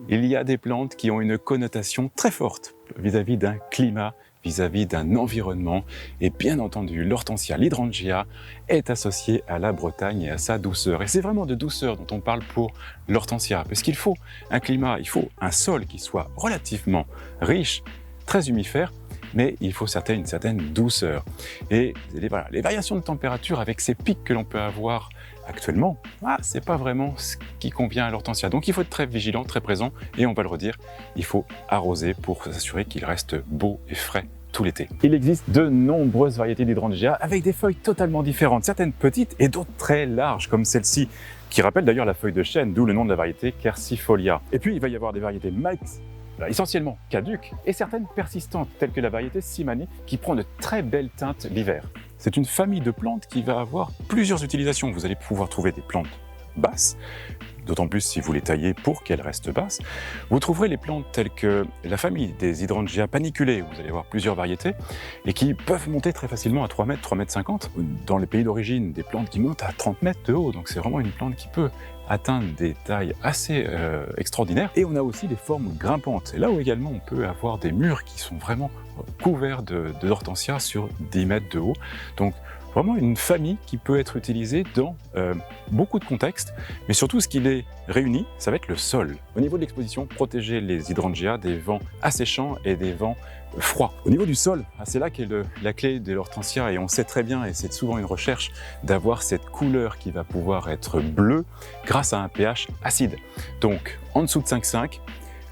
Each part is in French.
Il y a des plantes qui ont une connotation très forte vis-à-vis d'un climat, vis-à-vis d'un environnement. Et bien entendu, l'hortensia, l'hydrangea, est associée à la Bretagne et à sa douceur. Et c'est vraiment de douceur dont on parle pour l'hortensia, parce qu'il faut un climat, il faut un sol qui soit relativement riche, très humifère, mais il faut une certaine douceur. Et voilà, les variations de température avec ces pics que l'on peut avoir actuellement, c'est pas vraiment ce qui convient à l'hortensia. Donc il faut être très vigilant, très présent, et on va le redire, il faut arroser pour s'assurer qu'il reste beau et frais tout l'été. Il existe de nombreuses variétés d'hydrangea avec des feuilles totalement différentes, certaines petites et d'autres très larges, comme celle-ci, qui rappelle d'ailleurs la feuille de chêne, d'où le nom de la variété Quercifolia. Et puis il va y avoir des variétés essentiellement caduques et certaines persistantes, telles que la variété Simani, qui prend de très belles teintes l'hiver. C'est une famille de plantes qui va avoir plusieurs utilisations. Vous allez pouvoir trouver des plantes basses, d'autant plus si vous les taillez pour qu'elles restent basses. Vous trouverez les plantes telles que la famille des Hydrangea paniculées, vous allez avoir plusieurs variétés, et qui peuvent monter très facilement à 3 mètres, 3 mètres 50. Dans les pays d'origine, des plantes qui montent à 30 mètres de haut, donc c'est vraiment une plante qui peut atteindre des tailles assez extraordinaires. Et on a aussi des formes grimpantes. Et là où également on peut avoir des murs qui sont vraiment couverts de hortensia sur 10 mètres de haut. Donc vraiment une famille qui peut être utilisée dans beaucoup de contextes, mais surtout ce qui les réunit, ça va être le sol. Au niveau de l'exposition, protéger les hydrangea des vents asséchants et des vents froids. Au niveau du sol, c'est là qu'est la clé de l'hortensia, et on sait très bien, et c'est souvent une recherche, d'avoir cette couleur qui va pouvoir être bleue grâce à un pH acide. Donc en dessous de 5,5,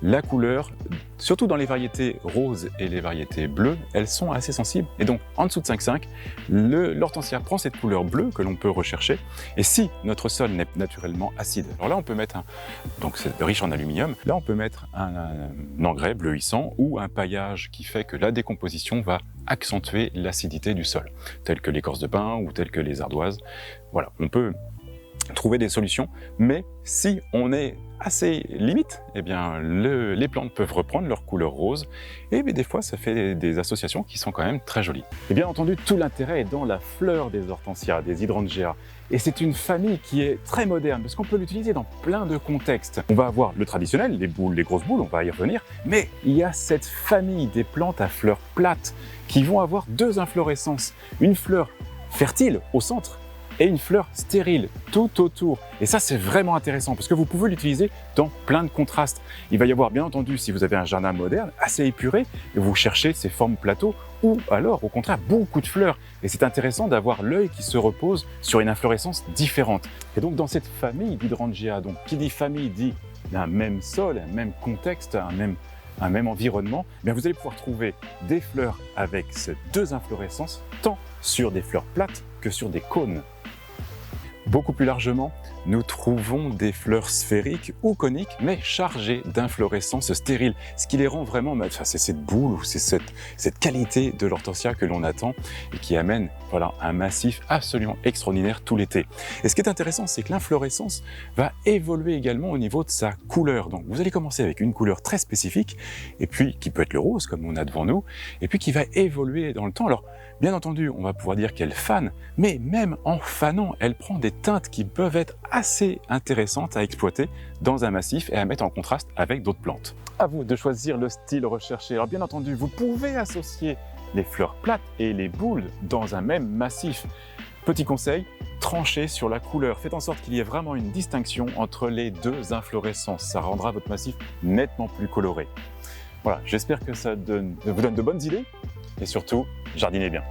la couleur, surtout dans les variétés roses et les variétés bleues, elles sont assez sensibles. Et donc, en dessous de 5,5, l'hortensia prend cette couleur bleue que l'on peut rechercher. Et si notre sol n'est naturellement acide, alors là, on peut mettre donc c'est riche en aluminium, là, on peut mettre un engrais bleuissant ou un paillage qui fait que la décomposition va accentuer l'acidité du sol, tel que l'écorce de pin ou tel que les ardoises. Voilà, on peut trouver des solutions, mais si on est assez limite, eh bien les plantes peuvent reprendre leur couleur rose, et des fois ça fait des associations qui sont quand même très jolies. Et bien entendu, tout l'intérêt est dans la fleur des hortensias, des hydrangea, et c'est une famille qui est très moderne, parce qu'on peut l'utiliser dans plein de contextes. On va avoir le traditionnel, les boules, les grosses boules, on va y revenir, mais il y a cette famille des plantes à fleurs plates qui vont avoir deux inflorescences, une fleur fertile au centre, et une fleur stérile tout autour. Et ça, c'est vraiment intéressant parce que vous pouvez l'utiliser dans plein de contrastes. Il va y avoir, bien entendu, si vous avez un jardin moderne, assez épuré, et vous cherchez ces formes plateaux, ou alors, au contraire, beaucoup de fleurs. Et c'est intéressant d'avoir l'œil qui se repose sur une inflorescence différente. Et donc, dans cette famille d'hydrangea, donc qui dit famille dit un même sol, un même contexte, un même environnement, bien vous allez pouvoir trouver des fleurs avec ces deux inflorescences, tant sur des fleurs plates que sur des cônes. Beaucoup plus largement, nous trouvons des fleurs sphériques ou coniques, mais chargées d'inflorescences stériles. Ce qui les rend vraiment, c'est cette boule ou c'est cette qualité de l'hortensia que l'on attend et qui amène un massif absolument extraordinaire tout l'été. Et ce qui est intéressant, c'est que l'inflorescence va évoluer également au niveau de sa couleur. Donc vous allez commencer avec une couleur très spécifique, et puis qui peut être le rose comme on a devant nous, et puis qui va évoluer dans le temps. Alors bien entendu, on va pouvoir dire qu'elle fane, mais même en fanant, elle prend des teintes qui peuvent être assez intéressantes à exploiter dans un massif et à mettre en contraste avec d'autres plantes. À vous de choisir le style recherché. Alors bien entendu, vous pouvez associer les fleurs plates et les boules dans un même massif. Petit conseil, tranchez sur la couleur. Faites en sorte qu'il y ait vraiment une distinction entre les deux inflorescences. Ça rendra votre massif nettement plus coloré. Voilà, j'espère que ça vous donne de bonnes idées et surtout, jardinez bien.